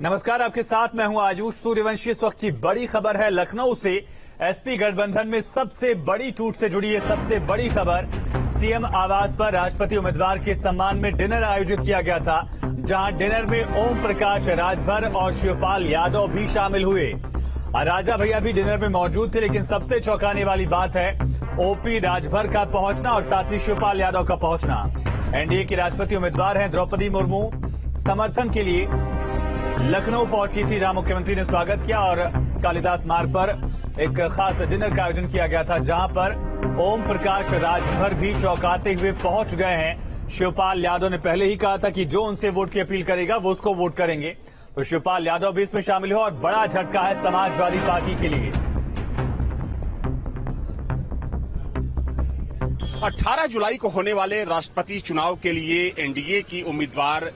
नमस्कार, आपके साथ मैं हूं आयुष सूर्यवंशी। इस वक्त की बड़ी खबर है लखनऊ से। एसपी गठबंधन में सबसे बड़ी टूट से जुड़ी है सबसे बड़ी खबर। सीएम आवास पर राष्ट्रपति उम्मीदवार के सम्मान में डिनर आयोजित किया गया था, जहां डिनर में ओम प्रकाश राजभर और शिवपाल यादव भी शामिल हुए। राजा भैया भी डिनर में मौजूद थे, लेकिन सबसे चौंकाने वाली बात है ओपी राजभर का पहुंचना और साथ ही शिवपाल यादव का पहुंचना। एनडीए की राष्ट्रपति उम्मीदवार हैं द्रौपदी मुर्मू समर्थन के लिए लखनऊ पहुंची थी, जहां मुख्यमंत्री ने स्वागत किया और कालिदास मार्ग पर एक खास डिनर का आयोजन किया गया था, जहां पर ओम प्रकाश राजभर भी चौंकाते हुए पहुंच गए हैं। शिवपाल यादव ने पहले ही कहा था कि जो उनसे वोट की अपील करेगा वो उसको वोट करेंगे, तो शिवपाल यादव भी इसमें शामिल हो और बड़ा झटका है समाजवादी पार्टी के लिए। 18 जुलाई को होने वाले राष्ट्रपति चुनाव के लिए एनडीए की उम्मीदवार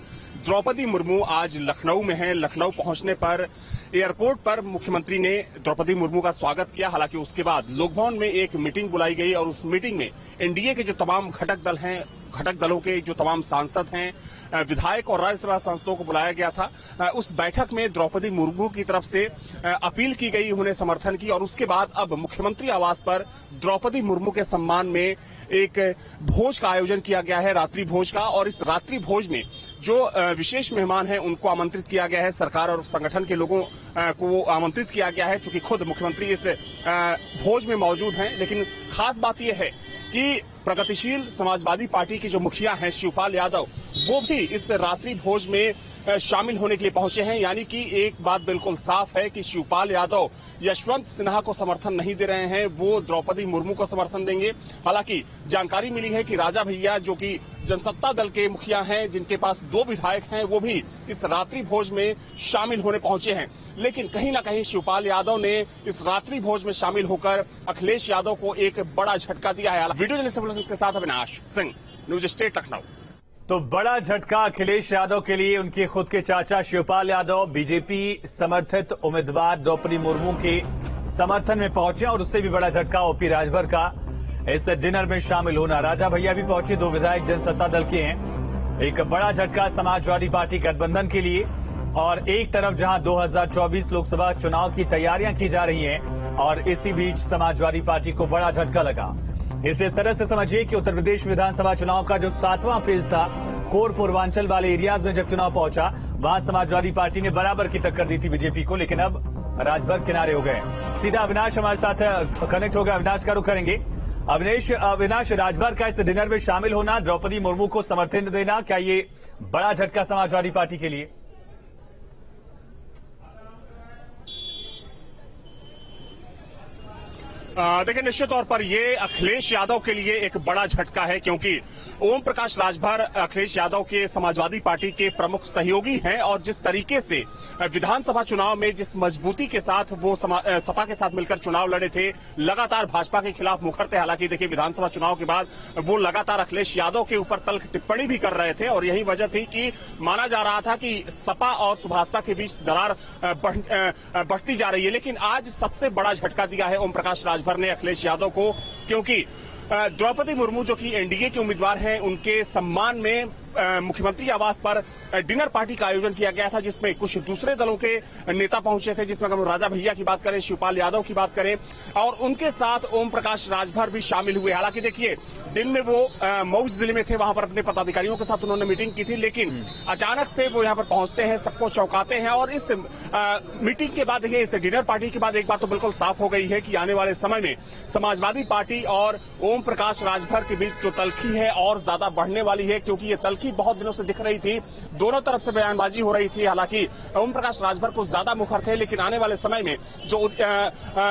द्रौपदी मुर्मू आज लखनऊ में हैं। लखनऊ पहुंचने पर एयरपोर्ट पर मुख्यमंत्री ने द्रौपदी मुर्मू का स्वागत किया। हालांकि उसके बाद लोकभवन में एक मीटिंग बुलाई गई और उस मीटिंग में एनडीए के जो तमाम घटक दलों के जो तमाम सांसद हैं, विधायक और राज्यसभा सांसदों को बुलाया गया था। उस बैठक में द्रौपदी मुर्मू की तरफ से अपील की गई, उन्हें समर्थन की और उसके बाद अब मुख्यमंत्री आवास पर द्रौपदी मुर्मू के सम्मान में एक भोज का आयोजन किया गया है, रात्रि भोज का। और इस रात्रि भोज में जो विशेष मेहमान हैं उनको आमंत्रित किया गया है, सरकार और संगठन के लोगों को आमंत्रित किया गया है, चूंकि खुद मुख्यमंत्री इस भोज में मौजूद हैं। लेकिन खास बात यह है कि प्रगतिशील समाजवादी पार्टी के जो मुखिया हैं शिवपाल यादव, वो भी इस रात्रि भोज में शामिल होने के लिए पहुंचे हैं। यानी कि एक बात बिल्कुल साफ है कि शिवपाल यादव यशवंत सिन्हा को समर्थन नहीं दे रहे हैं, वो द्रौपदी मुर्मू को समर्थन देंगे। हालांकि जानकारी मिली है कि राजा भैया, जो कि जनसत्ता दल के मुखिया हैं, जिनके पास 2 विधायक हैं, वो भी इस रात्रि भोज में शामिल होने पहुंचे हैं। लेकिन कहीं ना कहीं शिवपाल यादव ने इस रात्रि भोज में शामिल होकर अखिलेश यादव को एक बड़ा झटका दिया है। वीडियो जर्नलिस्ट के साथ अविनाश सिंह, न्यूज स्टेट लखनऊ। तो बड़ा झटका अखिलेश यादव के लिए। उनके खुद के चाचा शिवपाल यादव बीजेपी समर्थित उम्मीदवार द्रौपदी मुर्मू के समर्थन में पहुंचे और उससे भी बड़ा झटका ओपी राजभर का इस डिनर में शामिल होना। राजा भैया भी पहुंचे, 2 विधायक जनसत्ता दल के हैं। एक बड़ा झटका समाजवादी पार्टी गठबंधन के लिए। और एक तरफ जहां 2024 लोकसभा चुनाव की तैयारियां की जा रही हैं और इसी बीच समाजवादी पार्टी को बड़ा झटका लगा। इसे इस तरह से समझिए कि उत्तर प्रदेश विधानसभा चुनाव का जो 7वां फेज था, कोर पूर्वांचल वाले एरियाज में जब चुनाव पहुंचा, वहां समाजवादी पार्टी ने बराबर की टक्कर दी थी बीजेपी को, लेकिन अब राजभर किनारे हो गए। सीधा अविनाश हमारे साथ कनेक्ट हो गया, अविनाश का रुख करेंगे। अविनाश, राजभर का इस डिनर में शामिल होना, द्रौपदी मुर्मू को समर्थन देना, क्या ये बड़ा झटका समाजवादी पार्टी के लिए? देखिए, निश्चित तौर पर ये अखिलेश यादव के लिए एक बड़ा झटका है, क्योंकि ओम प्रकाश राजभर अखिलेश यादव के समाजवादी पार्टी के प्रमुख सहयोगी हैं और जिस तरीके से विधानसभा चुनाव में जिस मजबूती के साथ वो सपा के साथ मिलकर चुनाव लड़े थे, लगातार भाजपा के खिलाफ मुखर थे। हालांकि देखिए, विधानसभा चुनाव के बाद वो लगातार अखिलेश यादव के ऊपर तल्ख टिप्पणी भी कर रहे थे और यही वजह थी कि माना जा रहा था कि सपा और भाजपा के बीच दरार बढ़ती जा रही है। लेकिन आज सबसे बड़ा झटका दिया है ओम प्रकाश राजभर ने अखिलेश यादव को, क्योंकि द्रौपदी मुर्मू जो कि एनडीए के उम्मीदवार हैं, उनके सम्मान में मुख्यमंत्री आवास पर डिनर पार्टी का आयोजन किया गया था, जिसमें कुछ दूसरे दलों के नेता पहुंचे थे, जिसमें हम राजा भैया की बात करें, शिवपाल यादव की बात करें, और उनके साथ ओम प्रकाश राजभर भी शामिल हुए। हालांकि देखिए, दिन में वो मऊ जिले में थे, वहां पर अपने पदाधिकारियों के साथ उन्होंने मीटिंग की थी, लेकिन अचानक से वो यहां पर पहुंचते हैं, सबको चौंकाते हैं। और इस मीटिंग के बाद, देखिए, इस डिनर पार्टी के बाद एक बात तो बिल्कुल साफ हो गई है कि आने वाले समय में समाजवादी पार्टी और ओम प्रकाश राजभर के बीच जो तल्खी है और ज्यादा बढ़ने वाली है, क्योंकि ये तल्खी बहुत दिनों से दिख रही थी, दोनों तरफ से बयानबाजी हो रही थी। हालांकि ओम प्रकाश राजभर को ज्यादा मुखर थे, लेकिन आने वाले समय में जो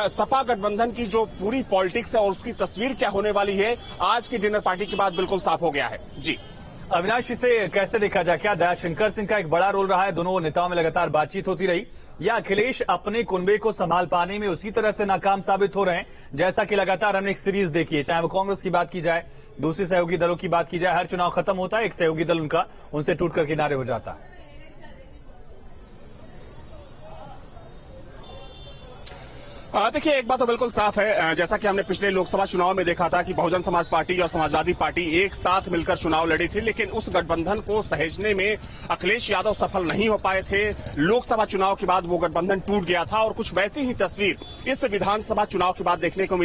सपा गठबंधन की जो पूरी पॉलिटिक्स है और उसकी तस्वीर क्या होने वाली है, आज की डिनर पार्टी के बाद बिल्कुल साफ हो गया है। जी अविनाश, इसे कैसे देखा जाए? क्या दयाशंकर सिंह का एक बड़ा रोल रहा है? दोनों नेताओं में लगातार बातचीत होती रही, या अखिलेश अपने कुनबे को संभाल पाने में उसी तरह से नाकाम साबित हो रहे हैं, जैसा कि लगातार हमने एक सीरीज देखी है, चाहे वो कांग्रेस की बात की जाए, दूसरे सहयोगी दलों की बात की जाए, हर चुनाव खत्म होता है, एक सहयोगी दल उनसे टूटकर किनारे हो जाता है। देखिए, एक बात तो बिल्कुल साफ है, जैसा कि हमने पिछले लोकसभा चुनाव में देखा था कि बहुजन समाज पार्टी और समाजवादी पार्टी एक साथ मिलकर चुनाव लड़ी थी, लेकिन उस गठबंधन को सहेजने में अखिलेश यादव सफल नहीं हो पाए थे। लोकसभा चुनाव के बाद वो गठबंधन टूट गया था और कुछ वैसी ही तस्वीर इस विधानसभा चुनाव के बाद देखने को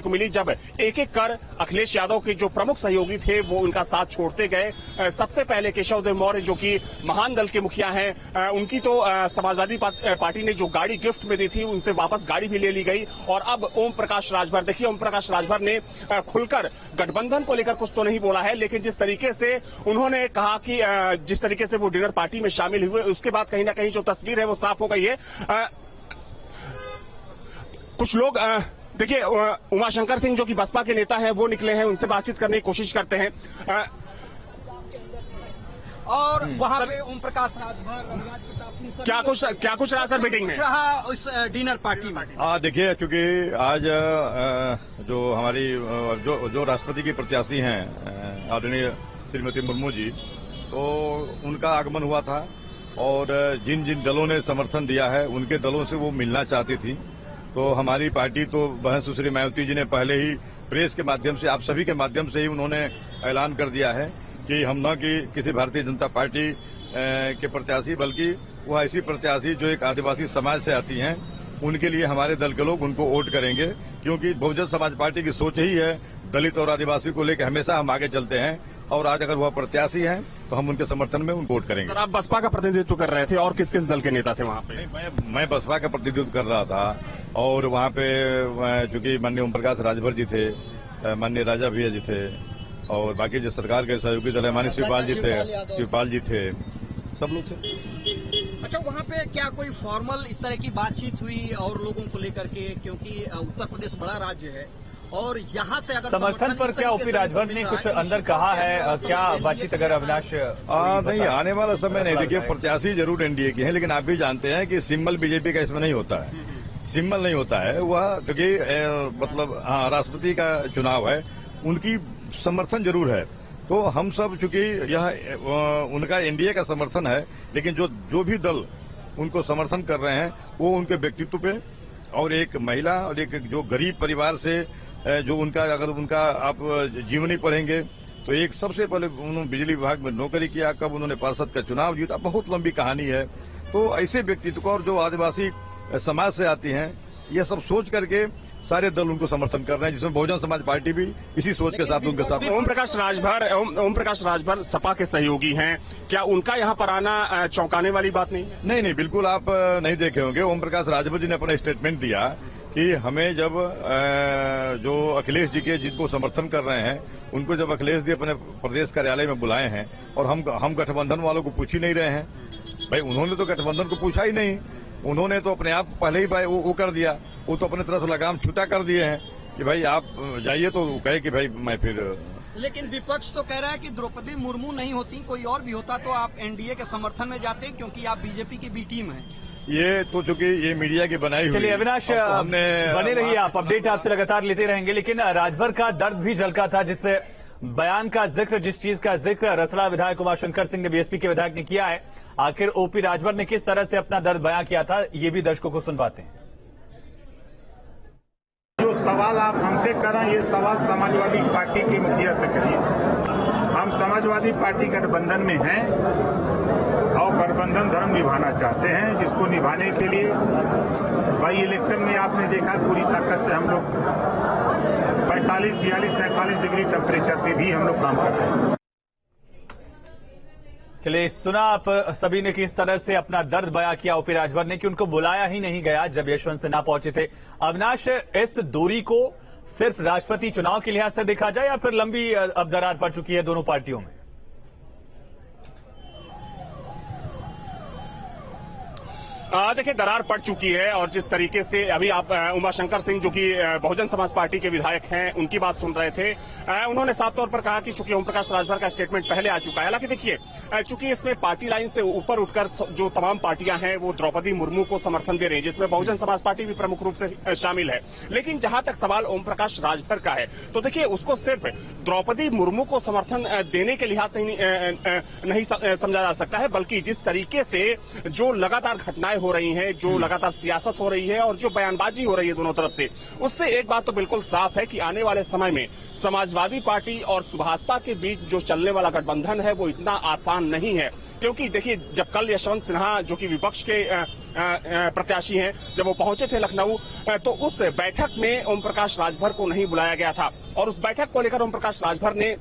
मिली जब एक एक कर अखिलेश यादव के जो प्रमुख सहयोगी थे वो उनका साथ छोड़ते गए। सबसे पहले केशव देव मौर्य, जो कि महान दल के मुखिया हैं, उनकी तो समाजवादी पार्टी ने जो गाड़ी गिफ्ट में दी थी उनसे वापस गाड़ी भी ले ली गई। और अब ओम प्रकाश राजभर, देखिए ओम प्रकाश राजभर ने खुलकर गठबंधन को लेकर कुछ तो नहीं बोला है, लेकिन जिस तरीके से उन्होंने कहा कि जिस तरीके से वो डिनर पार्टी में शामिल हुए, उसके बाद कहीं ना कहीं जो तस्वीर है वो साफ हो गई है। कुछ लोग देखिए, उमाशंकर सिंह जो कि बसपा के नेता हैं वो निकले हैं, उनसे बातचीत करने की कोशिश करते हैं। और वहां पे ओम प्रकाश राजभर क्या कुछ रहा सर मीटिंग में, उस डिनर पार्टी में? देखिए, क्योंकि आज जो हमारी जो राष्ट्रपति की प्रत्याशी हैं आदरणीय श्रीमती मुर्मू जी, तो उनका आगमन हुआ था और जिन जिन दलों ने समर्थन दिया है उनके दलों से वो मिलना चाहती थी। तो हमारी पार्टी तो बहन सुश्री मायावती जी ने पहले ही प्रेस के माध्यम से, आप सभी के माध्यम से ही उन्होंने ऐलान कर दिया है कि हम न कि किसी भारतीय जनता पार्टी के प्रत्याशी, बल्कि वह ऐसी प्रत्याशी जो एक आदिवासी समाज से आती हैं, उनके लिए हमारे दल के लोग उनको वोट करेंगे, क्योंकि बहुजन समाज पार्टी की सोच ही है दलित और आदिवासी को लेकर हमेशा हम आगे चलते हैं। और आज अगर वह प्रत्याशी हैं तो हम उनके समर्थन में उनको वोट करेंगे। सर, आप बसपा का प्रतिनिधित्व कर रहे थे और किस किस दल के नेता थे वहाँ पे? मैं बसपा का प्रतिनिधित्व कर रहा था और वहाँ पे चूंकि माननीय ओम प्रकाश राजभर जी थे, माननीय राजा भैया जी थे और बाकी जो सरकार के सहयोगी दल है, माननीय शिवपाल जी थे, सब लोग थे। अच्छा, वहाँ पे क्या कोई फॉर्मल इस तरह की बातचीत हुई और लोगों को लेकर के, क्योंकि उत्तर प्रदेश बड़ा राज्य है और यहाँ से अगर समर्थन पर क्या ओपी राजभर ने कुछ अंदर कहा है? क्या बातचीत अगर अविनाश नहीं, आने वाला समय नहीं। देखिए, प्रत्याशी जरूर एनडीए की है, लेकिन आप भी जानते हैं कि सिंबल बीजेपी का इसमें नहीं होता है, सिंबल नहीं होता है वह, क्योंकि मतलब राष्ट्रपति का चुनाव है, उनकी समर्थन जरूर है। तो हम सब, चूंकि यह उनका एनडीए का समर्थन है, लेकिन जो भी दल उनको समर्थन कर रहे हैं वो उनके व्यक्तित्व पे और एक महिला और एक जो गरीब परिवार से जो उनका, अगर उनका आप जीवनी पढ़ेंगे तो एक सबसे पहले उन्होंने बिजली विभाग में नौकरी किया, कब उन्होंने पार्षद का चुनाव जीता, बहुत लंबी कहानी है। तो ऐसे व्यक्तित्व को, और जो आदिवासी समाज से आती हैं, यह सब सोच करके सारे दल उनको समर्थन कर रहे हैं, जिसमें बहुजन समाज पार्टी भी इसी सोच के साथ उनके साथ। ओम प्रकाश राजभर सपा के सहयोगी हैं, क्या उनका यहाँ पर आना चौंकाने वाली बात नहीं? नहीं, बिल्कुल आप नहीं देखे होंगे। ओम प्रकाश राजभर जी ने अपना स्टेटमेंट दिया कि हमें जब जो अखिलेश जी के जिनको समर्थन कर रहे हैं, उनको जब अखिलेश जी अपने प्रदेश कार्यालय में बुलाए हैं और हम गठबंधन वालों को पूछ ही नहीं रहे हैं। भाई, उन्होंने तो गठबंधन को पूछा ही नहीं, उन्होंने तो अपने आप पहले ही भाई वो कर दिया, वो तो अपने तरफ से लगाम छूटा कर दिए हैं कि भाई आप जाइए, तो कहे कि भाई मैं फिर। लेकिन विपक्ष तो कह रहा है कि द्रौपदी मुर्मू नहीं होती, कोई और भी होता तो आप एनडीए के समर्थन में जाते, क्योंकि आप बीजेपी की बी टीम है। ये तो चूंकि ये मीडिया की बनाई हुई। चलिए अविनाश, बने रहिए आप, अपडेट आपसे लगातार लेते रहेंगे। लेकिन राजभर का दर्द भी झलका था, जिस बयान का जिक्र, जिस चीज का जिक्र रसड़ा विधायक उमाशंकर सिंह ने, बीएसपी के विधायक ने किया है, आखिर ओपी राजभर ने किस तरह से अपना दर्द बयां किया था, ये भी दर्शकों को सुन पाते हैं। जो सवाल आप हमसे कर रहे हैं, ये सवाल समाजवादी पार्टी के मुखिया से करिए। हम समाजवादी पार्टी गठबंधन में हैं और गठबंधन धर्म निभाना चाहते हैं, जिसको निभाने के लिए बाई इलेक्शन में आपने देखा पूरी ताकत से हम लोग 45, 46, 47 डिग्री टेम्परेचर पे भी हम लोग काम कर रहे हैं। चलिए, सुना आप सभी ने किस तरह से अपना दर्द बयां किया ओपी राजभर ने, कि उनको बुलाया ही नहीं गया जब यशवंत सिन्हा पहुंचे थे। अविनाश, इस दूरी को सिर्फ राष्ट्रपति चुनाव के लिहाज से देखा जाए या फिर लंबी अब दरार पड़ चुकी है दोनों पार्टियों में? देखिए, दरार पड़ चुकी है और जिस तरीके से अभी आप उमाशंकर सिंह, जो कि बहुजन समाज पार्टी के विधायक हैं, उनकी बात सुन रहे थे, उन्होंने साफ तौर पर कहा कि चूंकि ओम प्रकाश राजभर का स्टेटमेंट पहले आ चुका है। हालांकि देखिए, चूंकि इसमें पार्टी लाइन से ऊपर उठकर जो तमाम पार्टियां हैं वो द्रौपदी मुर्मू को समर्थन दे रही है, जिसमें बहुजन समाज पार्टी भी प्रमुख रूप से शामिल है। लेकिन जहां तक सवाल ओम प्रकाश राजभर का है, तो देखिए उसको सिर्फ द्रौपदी मुर्मू को समर्थन देने के लिहाज से नहीं समझा जा सकता है, बल्कि जिस तरीके से जो लगातार घटनाएं हो रही हैं, जो लगातार सियासत हो रही है और जो बयानबाजी हो रही है दोनों तरफ से, उससे एक बात तो बिल्कुल साफ है कि आने वाले समय में समाजवादी पार्टी और सुभाषपा के बीच जो चलने वाला गठबंधन है वो इतना आसान नहीं है। क्योंकि देखिए, जब कल यशवंत सिन्हा जो कि विपक्ष के प्रत्याशी हैं, जब वो पहुंचे थे लखनऊ, तो उस बैठक में ओम प्रकाश राजभर को नहीं बुलाया गया था और उस बैठक को लेकर ओम प्रकाश राजभर ने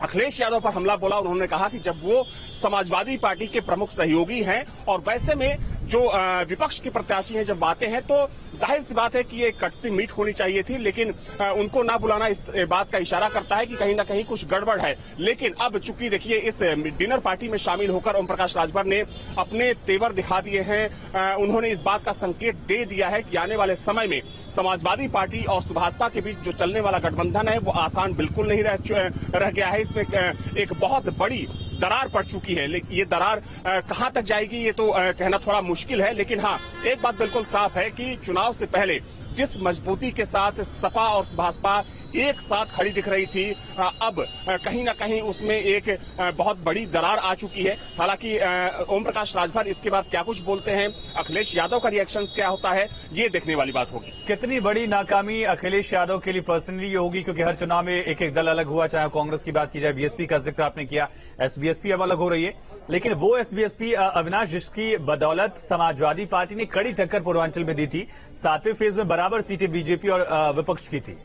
अखिलेश यादव पर हमला बोला। उन्होंने कहा कि जब वो समाजवादी पार्टी के प्रमुख सहयोगी हैं और वैसे में जो विपक्ष के प्रत्याशी हैं जब आते हैं, तो जाहिर सी बात है कि ये कटसी मीट होनी चाहिए थी, लेकिन उनको ना बुलाना इस बात का इशारा करता है कि कहीं ना कहीं कुछ गड़बड़ है। लेकिन अब चूंकि देखिए, इस डिनर पार्टी में शामिल होकर ओम प्रकाश राजभर ने अपने तेवर दिखा दिए हैं। उन्होंने इस बात का संकेत दे दिया है कि आने वाले समय में समाजवादी पार्टी और सुभाषपा के बीच जो चलने वाला गठबंधन है वो आसान बिल्कुल नहीं रह गया है। इसमें एक बहुत बड़ी दरार पड़ चुकी है। लेकिन ये दरार कहां तक जाएगी ये तो कहना थोड़ा मुश्किल है। लेकिन हाँ, एक बात बिल्कुल साफ है कि चुनाव से पहले जिस मजबूती के साथ सपा और सुभाषपा एक साथ खड़ी दिख रही थी, अब कहीं ना कहीं उसमें एक बहुत बड़ी दरार आ चुकी है। हालांकि ओम प्रकाश राजभर इसके बाद क्या कुछ बोलते हैं, अखिलेश यादव का रिएक्शन क्या होता है, ये देखने वाली बात होगी। कितनी बड़ी नाकामी अखिलेश यादव के लिए पर्सनली होगी, क्योंकि हर चुनाव में एक एक दल अलग हुआ, चाहे कांग्रेस की बात की जाए, बीएसपी का जिक्र आपने किया, एसबीएसपी अब अलग हो रही है, लेकिन वो एसबीएसपी अविनाश, जिसकी बदौलत समाजवादी पार्टी ने कड़ी टक्कर पूर्वांचल में दी थी, 7वें फेज में बराबर सीटें बीजेपी और विपक्ष की थी।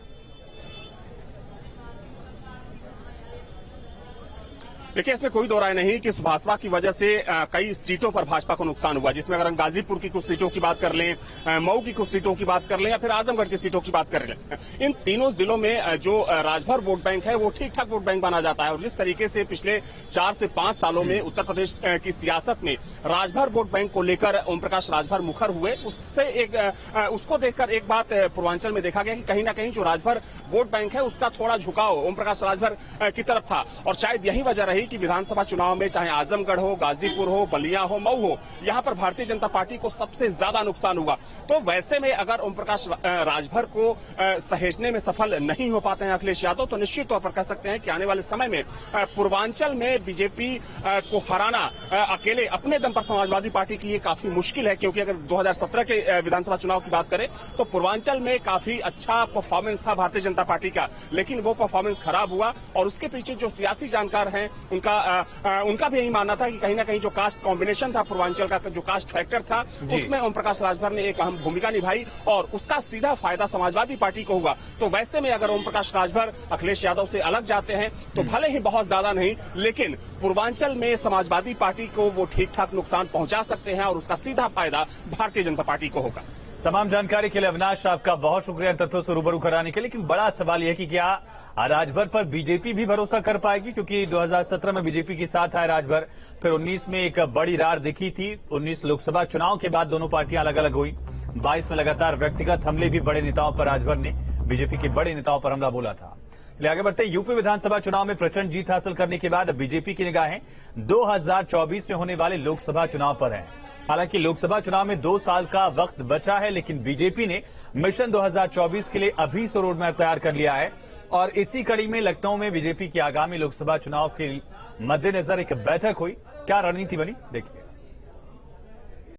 देखिए, इसमें कोई दो राय नहीं कि सुभाषपा की वजह से कई सीटों पर भाजपा को नुकसान हुआ, जिसमें अगर हम गाजीपुर की कुछ सीटों की बात कर लें, मऊ की कुछ सीटों की बात कर लें या फिर आजमगढ़ की सीटों की बात कर लें, इन तीनों जिलों में जो राजभर वोट बैंक है वो ठीक ठाक वोट बैंक माना जाता है। और जिस तरीके से पिछले 4 से 5 सालों में उत्तर प्रदेश की सियासत में राजभर वोट बैंक को लेकर ओम प्रकाश राजभर मुखर हुए, उससे उसको देखकर एक बात पूर्वांचल में देखा गया कि कहीं ना कहीं जो राजभर वोट बैंक है उसका थोड़ा झुकाव ओम प्रकाश राजभर की तरफ था। और शायद यही वजह रही कि विधानसभा चुनाव में चाहे आजमगढ़ हो, गाजीपुर हो, बलिया हो, मऊ हो, यहां पर भारतीय जनता पार्टी को सबसे ज्यादा नुकसान हुआ। तो वैसे में अगर ओम प्रकाश राजभर को सहेजने में सफल नहीं हो पाते हैं अखिलेश यादव, तो निश्चित तौर पर कह सकते हैं कि आने वाले समय में पूर्वांचल में बीजेपी को हराना अकेले अपने दम पर समाजवादी पार्टी की ये काफी मुश्किल है। क्योंकि अगर 2017 के विधानसभा चुनाव की बात करें तो पूर्वांचल में काफी अच्छा परफॉर्मेंस था भारतीय जनता पार्टी का, लेकिन वो परफॉर्मेंस खराब हुआ। और उसके पीछे जो सियासी जानकार हैं उनका भी यही मानना था कि कहीं ना कहीं जो कास्ट कॉम्बिनेशन था, पूर्वांचल का जो कास्ट फैक्टर था, उसमें ओम प्रकाश राजभर ने एक अहम भूमिका निभाई और उसका सीधा फायदा समाजवादी पार्टी को हुआ। तो वैसे में अगर ओम प्रकाश राजभर अखिलेश यादव से अलग जाते हैं तो भले ही बहुत ज्यादा नहीं, लेकिन पूर्वांचल में समाजवादी पार्टी को वो ठीक ठाक नुकसान पहुंचा सकते हैं और उसका सीधा फायदा भारतीय जनता पार्टी को होगा। तमाम जानकारी के लिए अविनाश आपका बहुत शुक्रिया तथ्यों से रूबरू कराने के लिए। लेकिन बड़ा सवाल यह है कि क्या राजभर पर बीजेपी भी भरोसा कर पाएगी, क्योंकि 2017 में बीजेपी के साथ आए राजभर, फिर 19 में एक बड़ी रार दिखी थी। 19 लोकसभा चुनाव के बाद दोनों पार्टियां अलग अलग हुई। 22 में लगातार व्यक्तिगत हमले भी बड़े नेताओं पर राजभर ने बीजेपी के बड़े नेताओं पर हमला बोला था। चलिए आगे बढ़ते हैं। यूपी विधानसभा चुनाव में प्रचंड जीत हासिल करने के बाद बीजेपी की निगाहें 2024 में होने वाले लोकसभा चुनाव पर हैं। हालांकि लोकसभा चुनाव में 2 साल का वक्त बचा है, लेकिन बीजेपी ने मिशन 2024 के लिए अभी से रोड मैप तैयार कर लिया है। और इसी कड़ी में लखनऊ में बीजेपी की आगामी लोकसभा चुनाव के मद्देनजर एक बैठक हुई। क्या रणनीति बनी, देखिए।